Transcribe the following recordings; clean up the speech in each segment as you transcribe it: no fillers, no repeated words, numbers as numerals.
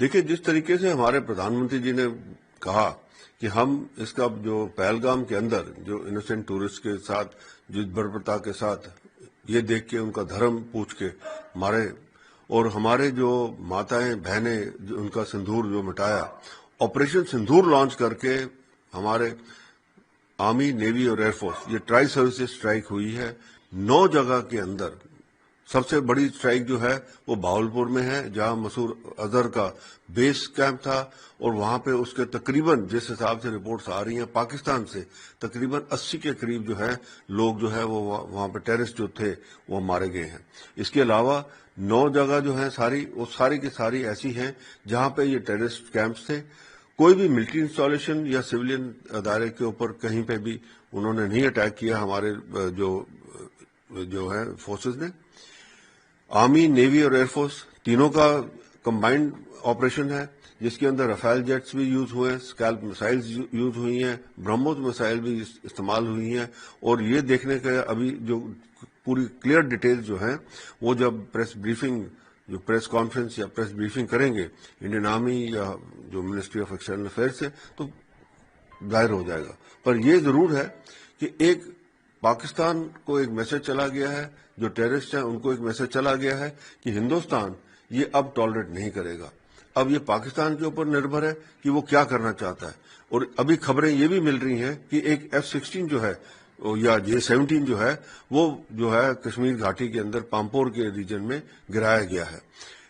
دیکھیے، جس طریقے سے ہمارے پردھان منتری جی نے کہا کہ ہم اس کا جو پہلگام کے اندر جو انوسینٹ ٹورسٹ کے ساتھ جو بربرتا کے ساتھ یہ دیکھ کے ان کا دھرم پوچھ کے مارے، اور ہمارے جو ماتائیں بہنیں ان کا سندور جو مٹایا، آپریشن سندور لانچ کر کے ہمارے آرمی، نیوی اور ایئر فورس یہ ٹرائی سروسز اسٹرائک ہوئی ہے 9 جگہ کے اندر۔ سب سے بڑی اسٹرائک جو ہے وہ باولپور میں ہے، جہاں مسعود اظہر کا بیس کیمپ تھا، اور وہاں پہ اس کے تقریباً جس حساب سے رپورٹس آ رہی ہیں پاکستان سے تقریباً 80 کے قریب جو ہے لوگ جو ہے وہ وہاں پہ ٹیررسٹ جو تھے وہ مارے گئے ہیں۔ اس کے علاوہ 9 جگہ جو ہیں وہ ساری کی ساری ایسی ہیں جہاں پہ یہ ٹیررسٹ کیمپس تھے۔ کوئی بھی ملٹری انسٹالیشن یا سویلین ادارے کے اوپر کہیں پہ بھی انہوں نے نہیں اٹیک کیا ہمارے جو ہے فورسز نے۔ آرمی، نیوی اور ایئر فورس تینوں کا کمبائنڈ آپریشن ہے، جس کے اندر رفیل جیٹس بھی یوز ہوئے ہیں، اسکیلپ مسائلز یوز ہوئی ہیں، برہموس مسائل بھی استعمال ہوئی ہیں، اور یہ دیکھنے کا ابھی جو پوری کلیئر ڈیٹیل جو ہیں وہ جب پریس بریفنگ جو پریس کانفرنس یا پریس بریفنگ کریں گے انڈین آرمی یا جو منسٹری آف ایکسٹرنل افیئر سے تو ظاہر ہو جائے گا۔ پر یہ ضرور ہے کہ ایک پاکستان کو ایک میسج چلا گیا ہے، جو ٹیررسٹ ہیں ان کو ایک میسج چلا گیا ہے کہ ہندوستان یہ اب ٹالریٹ نہیں کرے گا۔ اب یہ پاکستان کے اوپر نربھر ہے کہ وہ کیا کرنا چاہتا ہے، اور ابھی خبریں یہ بھی مل رہی ہیں کہ ایک F-16 جو ہے یا J-17 جو ہے وہ جو ہے کشمیر گھاٹی کے اندر پامپور کے ریجن میں گرایا گیا ہے۔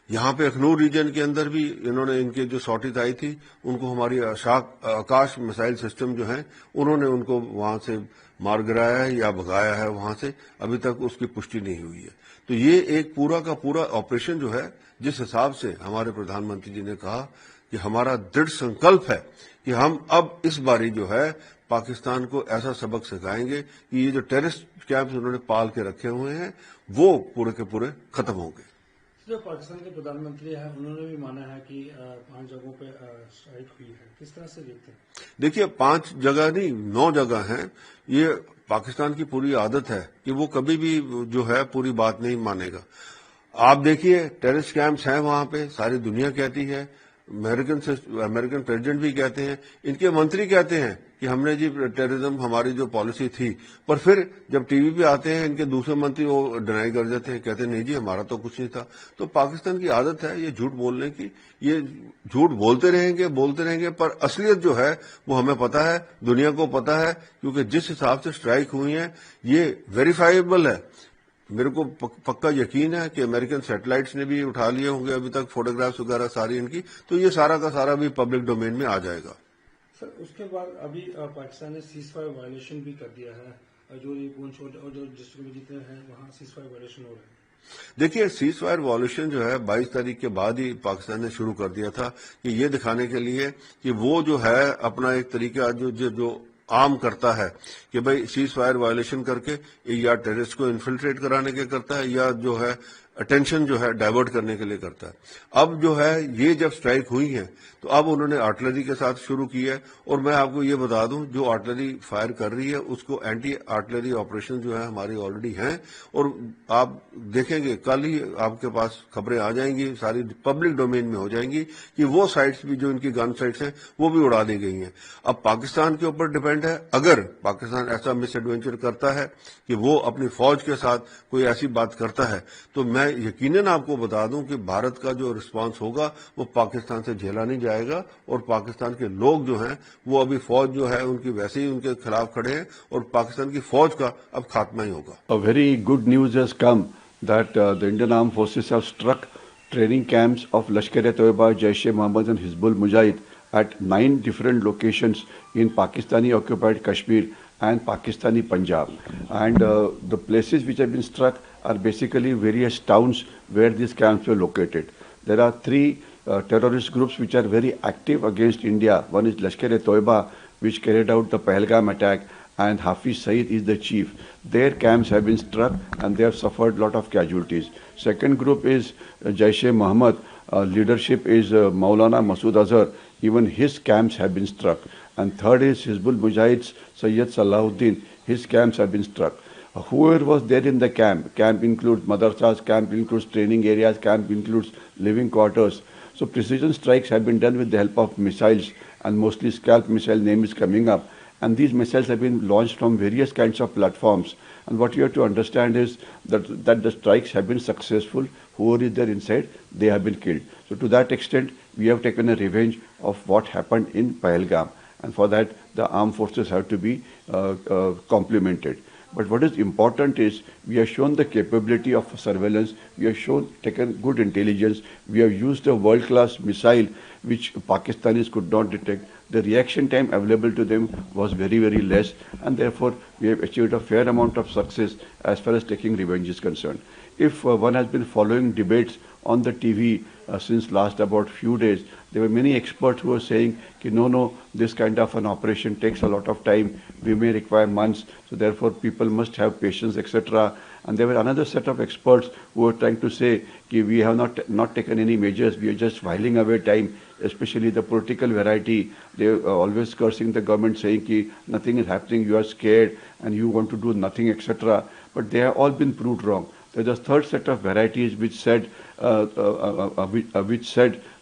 یہاں پہ اخنور ریجن کے اندر بھی انہوں نے ان کے جو سارٹیز آئی تھی ان کو ہماری آکاش مسائل سسٹم جو ہیں انہوں نے ان کو وہاں سے مار گرایا ہے یا بھگایا ہے وہاں سے، ابھی تک اس کی پشٹی نہیں ہوئی ہے۔ تو یہ ایک پورا کا پورا آپریشن جو ہے، جس حساب سے ہمارے پردھان منتری جی نے کہا کہ ہمارا دृढ़ سنکلپ ہے کہ ہم اب اس باری جو ہے پاکستان کو ایسا سبق سکھائیں گے کہ یہ جو ٹیررسٹ کیمپس انہوں نے پال کے رکھے ہوئے ہیں وہ پورے کے پورے ختم ہوں گے۔ جو پاکستان کے پردھان منتری ہیں انہوں نے بھی مانا ہے کہ 5 جگہوں پہ اسٹرائک ہوئی ہے، کس طرح سے دیکھتے ہیں؟ دیکھیے، 5 جگہ نہیں 9 جگہ ہیں۔ یہ پاکستان کی پوری عادت ہے کہ وہ کبھی بھی جو ہے پوری بات نہیں مانے گا۔ آپ دیکھیے ٹیررسٹ کیمپس ہیں وہاں پہ، ساری دنیا کہتی ہے، امریکن پریزیڈنٹ بھی کہتے ہیں، ان کے منتری کہتے ہیں کہ ہم نے جی ٹیررزم ہماری جو پالیسی تھی، پر پھر جب ٹی وی پہ آتے ہیں ان کے دوسرے منتری وہ ڈینائی کر دیتے ہیں، کہتے ہیں نہیں جی ہمارا تو کچھ نہیں تھا۔ تو پاکستان کی عادت ہے یہ جھوٹ بولنے کی، یہ جھوٹ بولتے رہیں گے، پر اصلیت جو ہے وہ ہمیں پتا ہے، دنیا کو پتا ہے، کیونکہ جس حساب سے اسٹرائک ہوئی ہیں یہ ویریفائیبل ہے۔ میرے کو پکا یقین ہے کہ امریکن سیٹلائٹس نے بھی اٹھا لیے ہوں گے ابھی تک فوٹوگرافس وغیرہ ساری ان کی، تو یہ سارا کا سارا بھی پبلک ڈومین میں آ جائے گا۔ سر اس کے بعد ابھی پاکستان نے سیز فائر وائلیشن بھی کر دیا ہے، جو پونچھ اور جو ڈسٹرکٹ میں جتنے ہیں وہاں سیز فائر وائلیشن ہو رہے ہیں۔ دیکھیے، سیز فائر وائلیشن جو ہے 22 تاریخ کے بعد ہی پاکستان نے شروع کر دیا تھا کہ یہ دکھانے کے لیے کہ وہ جو ہے اپنا ایک طریقہ جو عام کرتا ہے کہ بھئی سیز فائر وائلیشن کر کے یا ٹیررسٹ کو انفلٹریٹ کرانے کے کرتا ہے یا جو ہے اٹینشن جو ہے ڈائیورٹ کرنے کے لیے کرتا ہے۔ اب جو ہے یہ جب سٹرائک ہوئی ہیں تو اب انہوں نے آرٹلری کے ساتھ شروع کی ہے، اور میں آپ کو یہ بتا دوں جو آرٹلری فائر کر رہی ہے اس کو اینٹی آرٹلری آپریشن جو ہے ہماری آلریڈی ہیں، اور آپ دیکھیں گے کل ہی آپ کے پاس خبریں آ جائیں گی، ساری پبلک ڈومین میں ہو جائیں گی کہ وہ سائٹس بھی جو ان کی گن سائٹس ہیں وہ بھی اڑا دی گئی ہیں۔ اب پاکستان کے اوپر ڈیپینڈ ہے، اگر پاکستان ایسا مس ایڈوینچر کرتا ہے کہ وہ اپنی فوج کے ساتھ کوئی ایسی بات کرتا ہے تو میں یقیناً آپ کو بتا دوں کہ بھارت کا جو رسپانس ہوگا وہ پاکستان سے جھیلا نہیں جائے گا، اور پاکستان کے لوگ جو ہیں وہ ابھی فوج جو ہے ان کی ویسے ہی ان کے خلاف کھڑے ہیں، اور پاکستان کی فوج کا اب خاتمہ ہی ہوگا۔ A very good news has come that the Indian Armed Forces have struck training camps of Lashkar-e-Toiba, Jaish-e-Mohammed and Hizbul Mujahid at 9 different locations in Pakistani occupied Kashmir and Pakistani Punjab. And the places which have been struck are basically various towns where these camps were located. There are 3 terrorist groups which are very active against India. One is Lashkar-e-Toiba, which carried out the Pahalgam attack, and Hafiz Saeed is the chief. Their camps have been struck and they have suffered a lot of casualties. Second group is Jaish-e-Mohammed. Leadership is Maulana Masood Azhar. Even his camps have been struck. And third is Hizbul Mujahid's Sayyid Salahuddin. His camps have been struck. Whoever was there in the camp includes madrasas, camp includes training areas, camp includes living quarters. So precision strikes have been done with the help of missiles, and mostly Scalp missile name is coming up. And these missiles have been launched from various kinds of platforms. And what you have to understand is that the strikes have been successful. Whoever is there inside, they have been killed. So to that extent, we have taken a revenge of what happened in Pahalgam. And for that, the armed forces have to be complimented. But what is important is we have shown the capability of surveillance, we have taken good intelligence, we have used a world-class missile which Pakistanis could not detect. The reaction time available to them was very, very less, and therefore we have achieved a fair amount of success as far as taking revenge is concerned. If one has been following debates on the TV since last about few days, there were many experts who were saying, no, this kind of an operation takes a lot of time, we may require months, so therefore people must have patience, etc. And there were another set of experts who were trying to say, we have not taken any measures, we are just whiling away time, especially the political variety. They are always cursing the government, saying, nothing is happening, you are scared, and you want to do nothing, etc. But they have all been proved wrong. There's a third set of varieties which said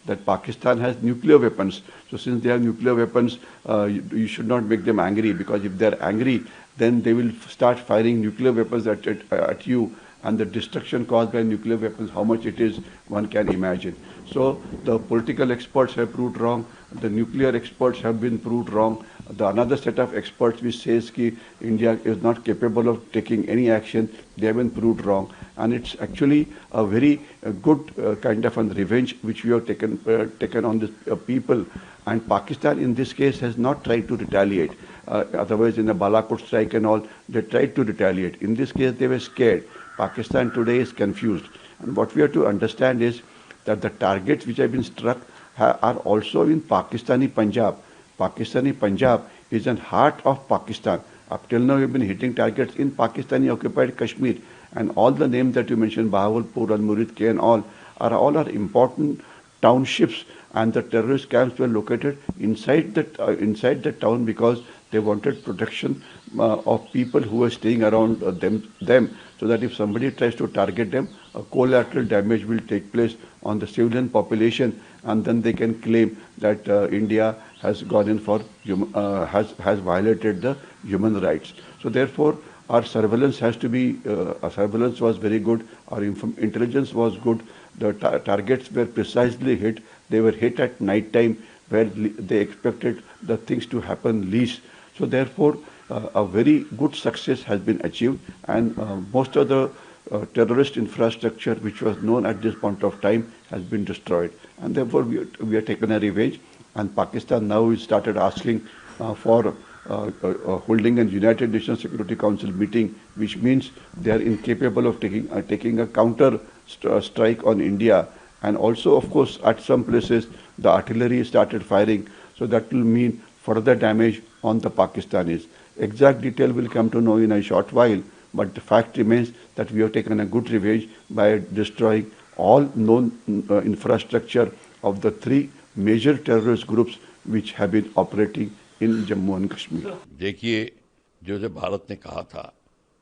that Pakistan has nuclear weapons. So since they have nuclear weapons, you should not make them angry, because if they're angry, then they will start firing nuclear weapons at you, and the destruction caused by nuclear weapons, how much it is, one can imagine. So the political experts have proved wrong, the nuclear experts have been proved wrong. Another set of experts which says that India is not capable of taking any action, they have been proved wrong. And it's actually a very good kind of a revenge which we have taken on the people. And Pakistan in this case has not tried to retaliate. Otherwise in the Balakot strike and all, they tried to retaliate. In this case they were scared. Pakistan today is confused. And what we have to understand is that the targets which have been struck are also in Pakistani Punjab. Pakistani Punjab is in heart of Pakistan. Up till now we have been hitting targets in Pakistani occupied Kashmir. And all the names that you mentioned, Bahawalpur and Murid K and all are important townships, and the terrorist camps were located inside the town because they wanted protection of people who were staying around them, so that if somebody tries to target them, a collateral damage will take place on the civilian population, and then they can claim that India has gone in for has violated the human rights. So therefore, our surveillance our surveillance was very good, our intelligence was good, the targets were precisely hit, they were hit at night time where they expected the things to happen least. So therefore, a very good success has been achieved, and most of the terrorist infrastructure which was known at this point of time has been destroyed. And therefore, we have taken a revenge, and Pakistan now started asking for holding a United Nations Security Council meeting, which means they are incapable of taking a counter strike on India. And also, of course, at some places, the artillery started firing. So that will mean further damage on the Pakistanis. Exact detail will come to know in a short while, but the fact remains that we have taken a good revenge by destroying all known infrastructure of the three major terrorist groups which have been operating in Jammu and Kashmir. देखिए, जो भारत ने कहा था,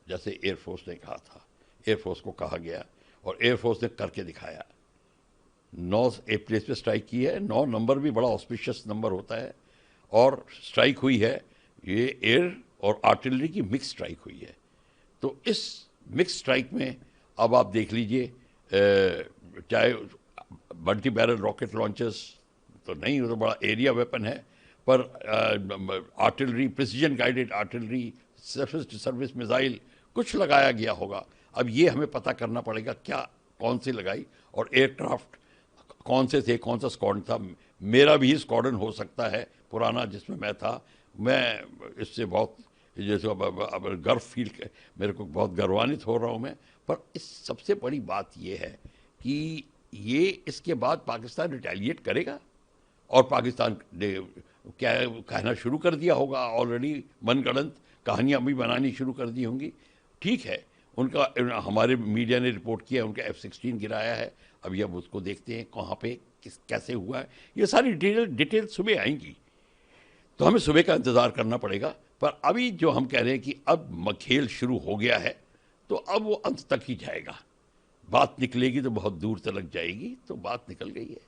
जैसे air force ने कहा था, air force को कहा गया और एयरफोर्स ने करके दिखाया। 9 प्लेस पे स्ट्राइक की है, 9 नंबर भी बड़ा ऑस्पिशियस नंबर होता है, और स्ट्राइक हुई है, ये एयर और आर्टिलरी की मिक्स स्ट्राइक हुई है। तो इस मिक्स स्ट्राइक में अब आप देख लीजिए, चाहे मल्टी बैरल रॉकेट लॉन्चर्स तो नहीं, वो तो बड़ा एरिया वेपन है, पर artillery, precision guided artillery, surface to service missile कुछ लगाया गया होगा। अब ये हमें पता करना पड़ेगा क्या कौन सी लगाई, और एयरक्राफ्ट कौन से थे, कौन सा स्क्वाड्रन था। मेरा भी स्क्वाड्रन हो सकता है पुराना जिसमें मैं था। मैं इससे बहुत जैसे अब गर्व फील, मेरे को बहुत गर्वान्वित हो रहा हूँ मैं। पर इस सबसे बड़ी बात ये है कि ये इसके बाद पाकिस्तान रिटेलिएट करेगा, और पाकिस्तान ने क्या कहना शुरू कर दिया होगा, ऑलरेडी मनगढ़ंत कहानियाँ भी बनानी शुरू कर दी होंगी। ठीक है, उनका हमारे मीडिया ने रिपोर्ट किया उनका F-16 गिराया है। अभी अब उसको देखते हैं कहाँ पे कैसे हुआ है, ये सारी डिटेल सुबह आएंगी, तो हमें सुबह का इंतज़ार करना पड़ेगा। पर अभी जो हम कह रहे हैं कि अब खेल शुरू हो गया है, तो अब वो अंत तक ही जाएगा। बात निकलेगी तो बहुत दूर तक जाएगी, तो बात निकल गई है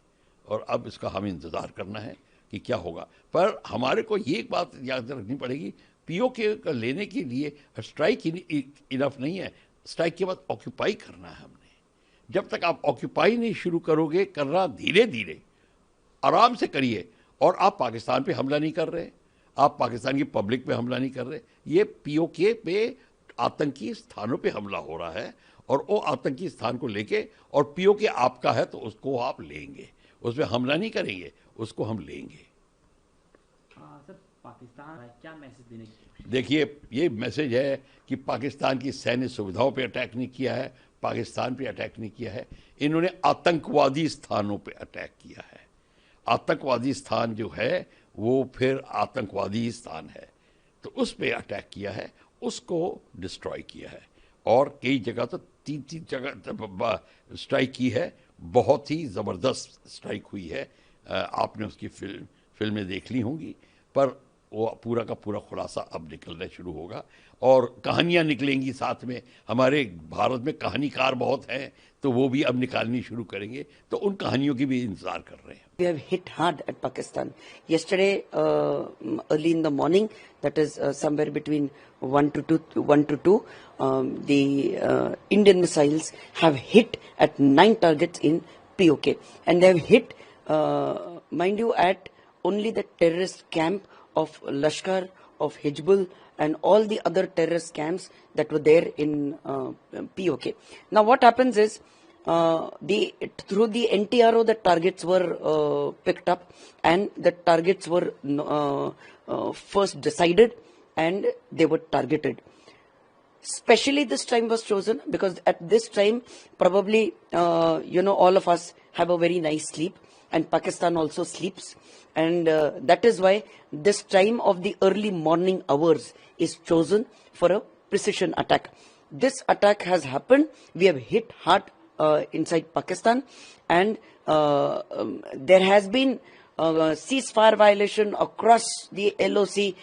اور اب اس کا ہم انتظار کرنا ہے کہ کیا ہوگا. پر ہمارے کو یہ ایک بات یاد رکھنی پڑے گی, پی او کے لینے کے لیے اسٹرائک انف نہیں ہے, اسٹرائک کے بعد آکوپائی کرنا ہے ہم نے. جب تک آپ آکوپائی نہیں شروع کرو گے, کرنا دھیرے دھیرے آرام سے کریے, اور آپ پاکستان پہ حملہ نہیں کر رہے, آپ پاکستان کی پبلک پہ حملہ نہیں کر رہے, یہ پی او کے پہ آتنکی استھانوں پہ حملہ ہو رہا ہے, اور وہ آتنکی استھان کو لے کے, اور پی او کے آپ کا ہے تو اس کو آپ لیں گے, اس پہ حملہ نہیں کریں گے, اس کو ہم لیں گے. سر پاکستان کیا میسج دینے کی؟ دیکھیے یہ میسج ہے کہ پاکستان کی سینی سویدھاؤں پہ اٹیک نہیں کیا ہے, پاکستان پہ اٹیک نہیں کیا ہے, انہوں نے آتنکوادی استھانوں پہ اٹیک کیا ہے. آتنکوادی استھان جو ہے وہ پھر آتنکوادی استھان ہے, تو اس پہ اٹیک کیا ہے, اس کو ڈسٹروائے کیا ہے, اور کئی جگہ تو تین جگہ اسٹرائک کی ہے, بہت ہی زبردست اسٹرائک ہوئی ہے. آپ نے اس کی فلمیں دیکھ لی ہوں گی, پر وہ پورا کا پورا خلاصہ اب نکلنا شروع ہوگا, اور کہانیاں نکلیں گی ساتھ میں. ہمارے بھارت میں کہانی کار بہت ہیں, تو وہ بھی اب نکالنی شروع کریں گے, تو ان کہانیوں کی بھی انتظار کر رہے ہیں. We have hit hard at Pakistan. Yesterday, early in the morning, that is somewhere between 1 to 2, the Indian missiles have hit at 9 targets in POK. And they have hit, mind you, at only the terrorist camp of Lashkar, of Hizbul, and all the other terrorist camps that were there in POK. Now what happens is, through the NTRO, the targets were picked up, and the targets were first decided, and they were targeted. Specially this time was chosen because at this time probably all of us have a very nice sleep, and Pakistan also sleeps, and that is why this time of the early morning hours is chosen for a precision attack. This attack has happened. We have hit hard inside Pakistan, and there has been ceasefire violation across the LOC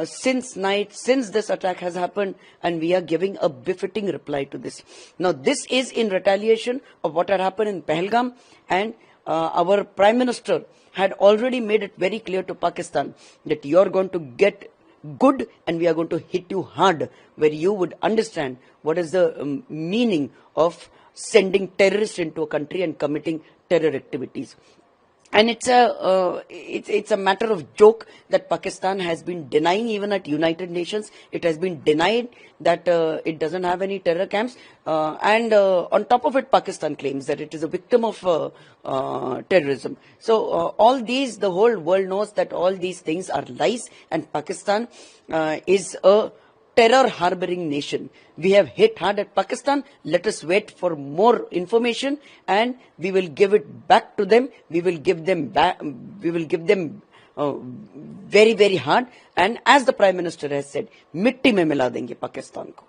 since night, since this attack has happened, and we are giving a befitting reply to this. Now this is in retaliation of what had happened in Pahalgam, and our Prime Minister had already made it very clear to Pakistan that you are going to get good and we are going to hit you hard, where you would understand what is the meaning of sending terrorists into a country and committing terror activities. And it's a matter of joke that Pakistan has been denying, even at United Nations. It has been denied that it doesn't have any terror camps. And on top of it, Pakistan claims that it is a victim of terrorism. So all these, the whole world knows that all these things are lies, and Pakistan is a terror harboring nation. We have hit hard at Pakistan. Let us wait for more information, and we will give it back to them. We will give them back. We will give them very, very hard. And as the Prime Minister has said, मिट्टी में मिला देंगे पाकिस्तान को.